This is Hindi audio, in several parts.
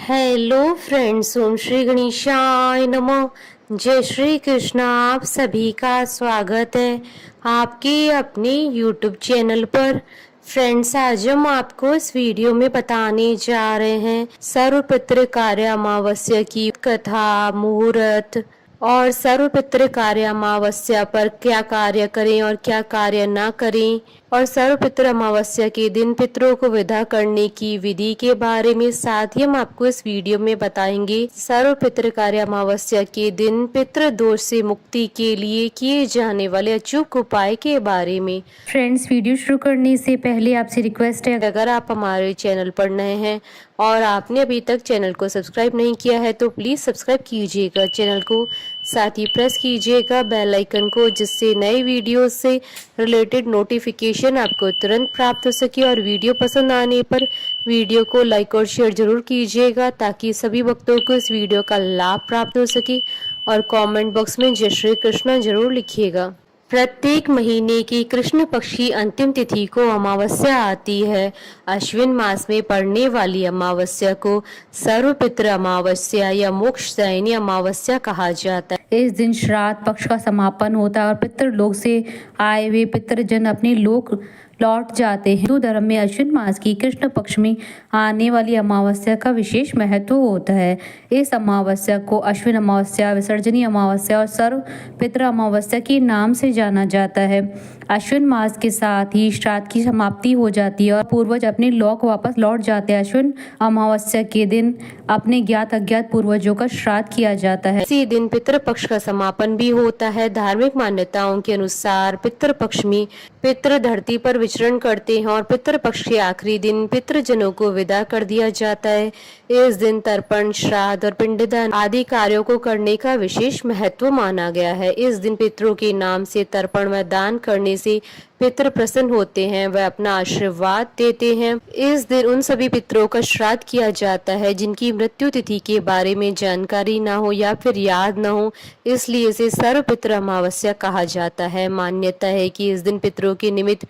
हेलो फ्रेंड्स, ओम श्री गणेशाय नमः। जय श्री कृष्ण। आप सभी का स्वागत है आपके अपने यूट्यूब चैनल पर। फ्रेंड्स, आज हम आपको इस वीडियो में बताने जा रहे हैं सर्वपितृ कार्य अमावस्या की कथा, मुहूर्त और सर्वपितृ कार्य अमावस्या पर क्या कार्य करें और क्या कार्य ना करें, और सर्वपितृ अमावस्या के दिन पितरों को विदा करने की विधि के बारे में। साथ ही हम आपको इस वीडियो में बताएंगे सर्वपितृ कार्य अमावस्या के दिन पितृ दोष से मुक्ति के लिए किए जाने वाले अचूक उपाय के बारे में। फ्रेंड्स, वीडियो शुरू करने से पहले आपसे रिक्वेस्ट है, अगर आप हमारे चैनल पर नए हैं और आपने अभी तक चैनल को सब्सक्राइब नहीं किया है तो प्लीज़ सब्सक्राइब कीजिएगा चैनल को। साथ ही प्रेस कीजिएगा बेल आइकन को, जिससे नए वीडियो से रिलेटेड नोटिफिकेशन आपको तुरंत प्राप्त हो सके। और वीडियो पसंद आने पर वीडियो को लाइक और शेयर जरूर कीजिएगा, ताकि सभी भक्तों को इस वीडियो का लाभ प्राप्त हो सके। और कमेंट बॉक्स में जय श्री कृष्ण जरूर लिखिएगा। प्रत्येक महीने की कृष्ण पक्ष की अंतिम तिथि को अमावस्या आती है। अश्विन मास में पड़ने वाली अमावस्या को सर्वपितृ अमावस्या या मोक्षदायिनी अमावस्या कहा जाता है। इस दिन श्राद्ध पक्ष का समापन होता है और पितृलोक से आए हुए पितृजन अपने लोक लौट जाते हैं। हिंदू धर्म में अश्विन मास की कृष्ण पक्ष में आने वाली अमावस्या का विशेष महत्व होता है। इस अमावस्या को अश्विन अमावस्या, विसर्जनी अमावस्या और सर्व पितृ अमावस्या के नाम से जाना जाता है। अश्विन मास के साथ ही श्राद्ध की समाप्ति हो जाती है और पूर्वज अपने लोक वापस लौट जाते हैं। अश्विन अमावस्या के दिन अपने ज्ञात अज्ञात पूर्वजों का श्राद्ध किया जाता है। इसी दिन पितृपक्ष का समापन भी होता है। धार्मिक मान्यताओं के अनुसार पितृपक्ष में पितृ धरती पर विचरण करते हैं और पितृपक्ष के आखिरी दिन पितृजनों को विदा कर दिया जाता है। इस दिन तर्पण, श्राद्ध और पिंडदान आदि कार्यों को करने का विशेष महत्व माना गया है। इस दिन पितरों के नाम से तर्पण व दान करने से पितृ प्रसन्न होते हैं, वह अपना आशीर्वाद देते हैं। इस दिन उन सभी पितरों का श्राद्ध किया जाता है जिनकी मृत्यु तिथि के बारे में जानकारी ना हो या फिर याद ना हो, इसलिए इसे सर्वपितृ अमावस्या कहा जाता है। मान्यता है कि इस दिन पितरों के निमित्त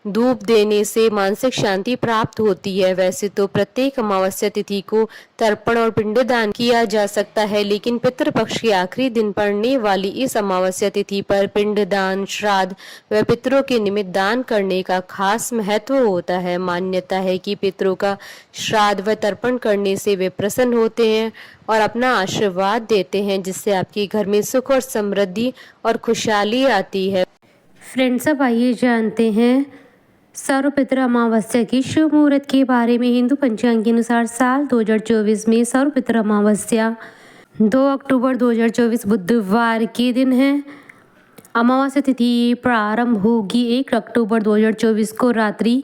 धूप देने से मानसिक शांति प्राप्त होती है। वैसे तो प्रत्येक अमावस्या तिथि को तर्पण और पिंडदान किया जा सकता है, लेकिन पितृपक्ष के आखिरी दिन पड़ने वाली इस अमावस्या तिथि पर पिंडदान, श्राद्ध व पितरों के निमित्त दान करने का खास महत्व होता है। मान्यता है कि पितरों का श्राद्ध व तर्पण करने से वे प्रसन्न होते हैं और अपना आशीर्वाद देते हैं, जिससे आपके घर में सुख और समृद्धि और खुशहाली आती है। फ्रेंड्स, अब आइए जानते हैं सर्वपितृ अमावस्या की शुभ मुहूर्त के बारे में। हिंदू पंचांग के अनुसार साल 2024 में सर्वपितृ अमावस्या 2 अक्टूबर 2024 बुधवार के दिन है। अमावस्या तिथि प्रारंभ होगी 1 अक्टूबर 2024 को रात्रि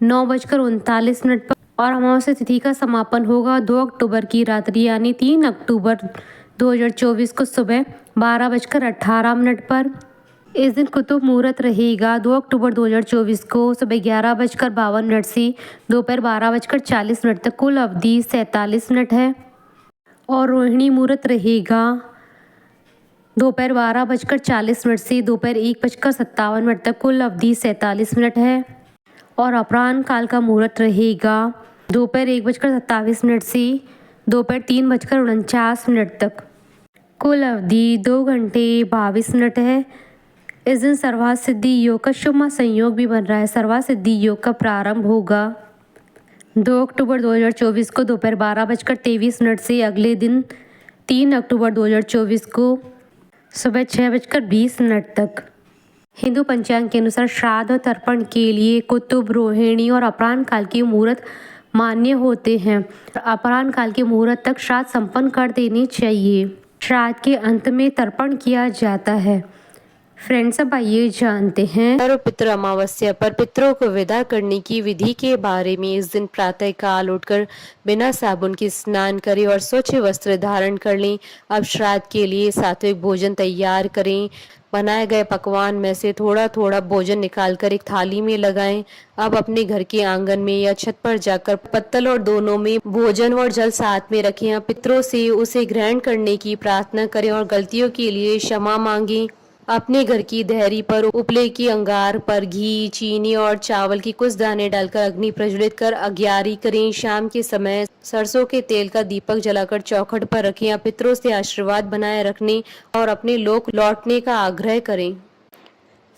9:39 पर और अमावस्या तिथि का समापन होगा 2 अक्टूबर की रात्रि यानी 3 अक्टूबर 2024 को सुबह 12:18 पर। इस दिन कुतुब मुहूर्त रहेगा 2 अक्टूबर 2024 को सुबह 11:52 से दोपहर 12:40 तक। कुल अवधि 47 मिनट है। और रोहिणी मुहूर्त रहेगा दोपहर 12:40 से दोपहर 1:57 तक। कुल अवधि 47 मिनट है। और अपराह्न काल का मुहूर्त रहेगा दोपहर 1:27 से दोपहर 3:49 तक। कुल अवधि 2 घंटे 22 मिनट है। इस दिन सर्वार्थ सिद्धि योग का शुभ संयोग भी बन रहा है। सर्वार्थ सिद्धि योग का प्रारंभ होगा 2 अक्टूबर 2024 को दोपहर 12:23 से अगले दिन 3 अक्टूबर 2024 को सुबह 6:20 तक। हिंदू पंचांग के अनुसार श्राद्ध और तर्पण के लिए कुतुब, रोहिणी और अपराह्न काल के मुहूर्त मान्य होते हैं। अपराह्न काल के मुहूर्त तक श्राद्ध संपन्न कर देनी चाहिए। श्राद्ध के अंत में तर्पण किया जाता है। फ्रेंड्स, अब आइए जानते हैं सर्वपितृ अमावस्या पर पितरों को विदा करने की विधि के बारे में। इस दिन प्रातः काल उठकर बिना साबुन के स्नान करें और स्वच्छ वस्त्र धारण कर लें। अब श्राद्ध के लिए सात्विक भोजन तैयार करें। बनाए गए पकवान में से थोड़ा थोड़ा भोजन निकालकर एक थाली में लगाएं। अब अपने घर के आंगन में या छत पर जाकर पत्तल और दोनों में भोजन और जल साथ में रखें। पितरों से उसे ग्रहण करने की प्रार्थना करें और गलतियों के लिए क्षमा मांगें। अपने घर की देहरी पर उपले की अंगार पर घी, चीनी और चावल की कुछ दाने डालकर अग्नि प्रज्वलित कर अग्यारी करें। शाम के समय सरसों के तेल का दीपक जलाकर चौखट पर रखें या पितरों से आशीर्वाद बनाए रखने और अपने लोक लौटने का आग्रह करें।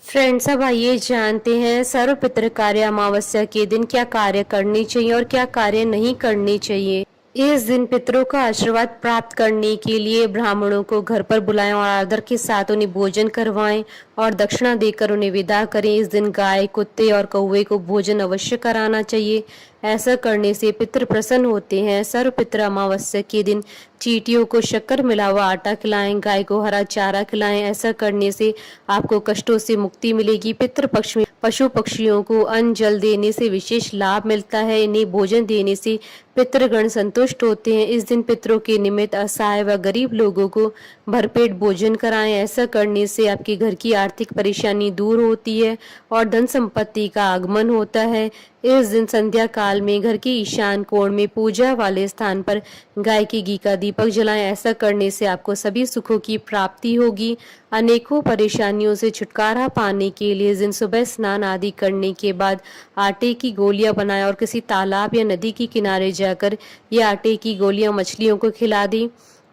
फ्रेंड्स, अब आइए जानते हैं सर्व पितृ कार्य अमावस्या के दिन क्या कार्य करने चाहिए और क्या कार्य नहीं करने चाहिए। इस दिन पितरों का आशीर्वाद प्राप्त करने के लिए ब्राह्मणों को घर पर बुलाएं और आदर के साथ उन्हें भोजन करवाएं और दक्षिणा देकर उन्हें विदा करें। इस दिन गाय, कुत्ते और कौवे को भोजन अवश्य कराना चाहिए। ऐसा करने से पितृ प्रसन्न होते हैं। सर्व पितृ अमावस्या के दिन चींटियों को शक्कर मिला हुआ आटा खिलाएं, गाय को हरा चारा खिलाएं। ऐसा करने से आपको कष्टों से मुक्ति मिलेगी। पितृ पक्ष में पशु पक्षियों को अन्न जल देने से विशेष लाभ मिलता है। इन्हें भोजन देने से पितृगण संतुष्ट होते हैं। इस दिन पितरों के निमित्त असहाय व गरीब लोगों को भरपेट भोजन कराएं। ऐसा करने से आपके घर की आर्थिक परेशानी दूर होती है और धन संपत्ति का आगमन होता है। इस दिन संध्या काल में घर के ईशान कोण में पूजा वाले स्थान पर गाय के घी का दीपक जलाएं। ऐसा करने से आपको सभी सुखों की प्राप्ति होगी। अनेकों परेशानियों से छुटकारा पाने के लिए इस दिन सुबह स्नान आदि करने के बाद आटे की गोलियां बनाएं और किसी तालाब या नदी के किनारे जाकर ये आटे की गोलियां मछलियों को खिला दें।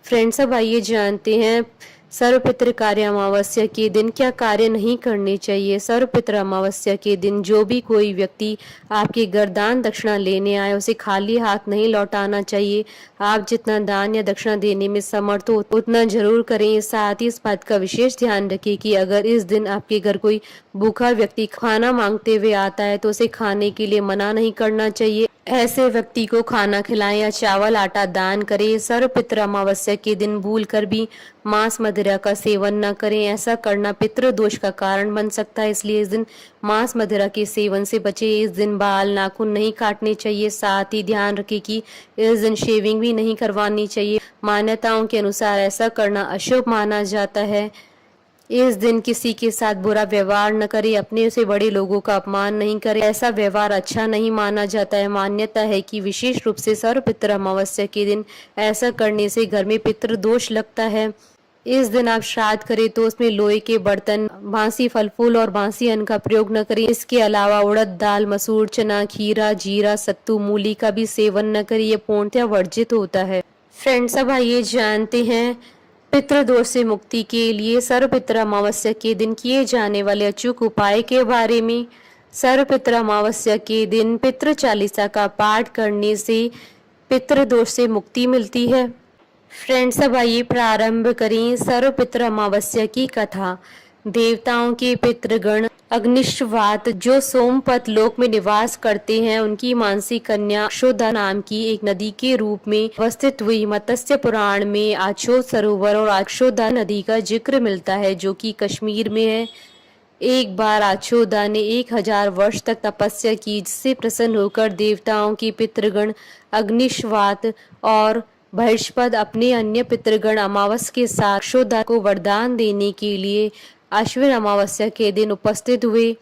फ्रेंड्स, अब आइए जानते हैं सर्वपितृ कार्य अमावस्या के दिन क्या कार्य नहीं करने चाहिए। सर्वपितृ अमावस्या के दिन जो भी कोई व्यक्ति आपके घर दान दक्षिणा लेने आए उसे खाली हाथ नहीं लौटाना चाहिए। आप जितना दान या दक्षिणा देने में समर्थ हो उतना जरूर करें। साथ ही इस बात का विशेष ध्यान रखें कि अगर इस दिन आपके घर कोई भूखा व्यक्ति खाना मांगते हुए आता है तो उसे खाने के लिए मना नहीं करना चाहिए। ऐसे व्यक्ति को खाना खिलाएं या चावल आटा दान करें। सर्वपितृ अमावस्या के दिन भूल कर भी मांस मदिरा का सेवन न करें। ऐसा करना पितृ दोष का कारण बन सकता है, इसलिए इस दिन मांस मदिरा के सेवन से बचे। इस दिन बाल नाखून नहीं काटने चाहिए। साथ ही ध्यान रखें कि इस दिन शेविंग भी नहीं करवानी चाहिए। मान्यताओं के अनुसार ऐसा करना अशुभ माना जाता है। इस दिन किसी के साथ बुरा व्यवहार न करें। अपने से बड़े लोगों का अपमान नहीं करें। ऐसा व्यवहार अच्छा नहीं माना जाता है। मान्यता है कि विशेष रूप से सर्वपितृ अमावस्या के दिन ऐसा करने से घर में पितृ दोष लगता है। इस दिन आप श्राद्ध करें तो उसमें लोहे के बर्तन, बांसी फल फूल और बांसी अन्न का प्रयोग न करें। इसके अलावा उड़द दाल, मसूर, चना, खीरा, जीरा, सत्तू, मूली का भी सेवन न करें। यह पूर्णतः वर्जित होता है। फ्रेंड्स, अब आइए जानते हैं पितृदोष से मुक्ति के लिए सर्वपितृ अमावस्या के दिन किए जाने वाले अचूक उपाय के बारे में। सर्वपितृ अमावस्या के दिन पितृ चालीसा का पाठ करने से पितृदोष से मुक्ति मिलती है। फ्रेंड्स, अब आइए प्रारंभ करें सर्वपितृ अमावस्या की कथा। देवताओं के पितृगण अग्निश्वात जो सोमपत लोक में निवास करते हैं, उनकी मानसी कन्या अक्षोदा नाम की एक नदी के रूप में अवस्थित हुई। मत्स्य पुराण में आछोद सरोवर और अक्षोदा नदी का जिक्र मिलता है जो कि कश्मीर में है। एक बार आछोदा ने 1000 वर्ष तक तपस्या की, जिससे प्रसन्न होकर देवताओं के पितृगण अग्निश्वात और बृहस्पति अपने अन्य पितृगण अमावस के साथ अक्षोदा को वरदान देने के लिए आश्विन अमावस्या के दिन उपस्थित हुए।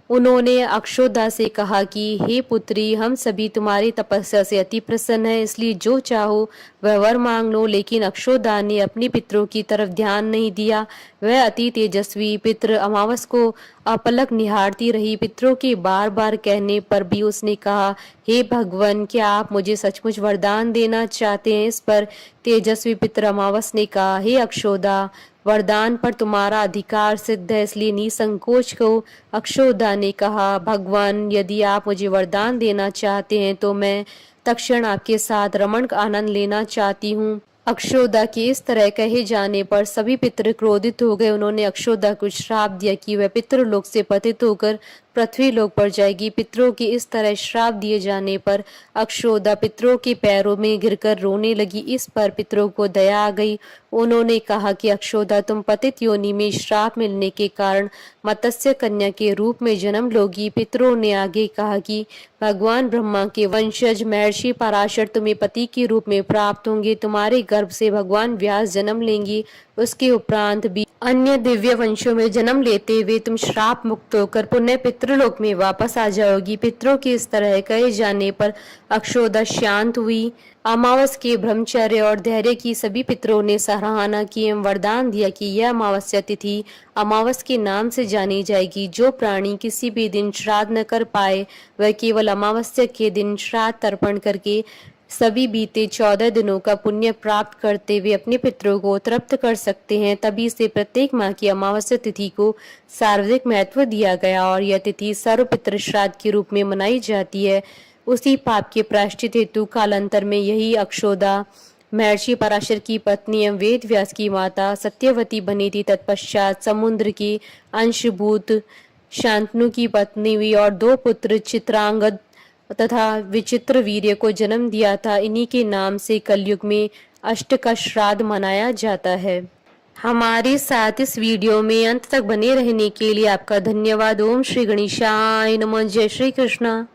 उन्होंने अक्षोदा से कहा कि हे पुत्री, हम सभी तुम्हारी तपस्या से अति प्रसन्न हैं, इसलिए जो चाहो वह वर मांग लो। लेकिन अक्षोदा ने अपने पितरों की तरफ ध्यान नहीं दिया। वह अति तेजस्वी पितृ अमावस को अपलक निहारती रही। पितरों के बार बार कहने पर भी उसने कहा, हे भगवान, क्या आप मुझे सचमुच वरदान देना चाहते हैं? इस पर तेजस्वी पितृ अमावस ने कहा, हे अक्षोदा, वरदान पर तुम्हारा अधिकार सिद्ध है, इसलिए निसंकोच कहो। अक्षोदा ने कहा, भगवान, यदि आप मुझे वरदान देना चाहते हैं तो मैं तत्क्षण आपके साथ रमण का आनंद लेना चाहती हूँ। अक्षोदा के इस तरह कहे जाने पर सभी पितृ क्रोधित हो गए। उन्होंने अक्षोदा को श्राप दिया कि वह पितृलोक से पतित होकर पृथ्वी लोक पर जाएगी। पितरों के इस तरह श्राप दिए जाने पर अक्षोदा पितरों के पैरों में गिरकर रोने लगी। इस पर पितरों को दया आ गई। उन्होंने कहा कि अक्षोदा, तुम पतित योनि में श्राप मिलने के कारण मत्स्य कन्या के रूप में जन्म लोगी। पितरों ने आगे कहा कि भगवान ब्रह्मा के वंशज महर्षि पराशर तुम्हें पति के रूप में प्राप्त होंगे। तुम्हारे गर्भ से भगवान व्यास जन्म लेंगे। उसके उपरांत भी अन्य दिव्य वंशों में जन्म लेते हुए तुम श्राप मुक्त होकर पुण्य पितृ पितृलोक में वापस आ जाओगी। पितरों के इस तरह कहे जाने पर अक्षोदा शांत हुई। अमावस के ब्रह्मचर्य और धैर्य की सभी पितरों ने सराहना की एवं वरदान दिया कि यह अमावस्या तिथि अमावस के नाम से जानी जाएगी। जो प्राणी किसी भी दिन श्राद्ध न कर पाए वह केवल अमावस्या के दिन श्राद्ध तर्पण करके सभी बीते 14 दिनों का पुण्य प्राप्त करते हुए अपने पितरों को तृप्त कर सकते हैं। तभी से प्रत्येक माह की अमावस्या तिथि को सार्वजनिक महत्व दिया गया और यह तिथि सर्व पितृ श्राद्ध के रूप में मनाई जाती है। उसी पाप के प्रायश्चित हेतु कालांतर में यही अक्षोदा महर्षि पराशर की पत्नी एवं वेद व्यास की माता सत्यवती बनी थी। तत्पश्चात समुद्र की अंशभूत शांतनु की पत्नी हुई और 2 पुत्र चित्रांगद तथा विचित्र वीर्य को जन्म दिया था। इन्हीं के नाम से कलयुग में अष्ट का श्राद्ध मनाया जाता है। हमारे साथ इस वीडियो में अंत तक बने रहने के लिए आपका धन्यवाद। ओम श्री गणेशाय नमः। जय श्री कृष्णा।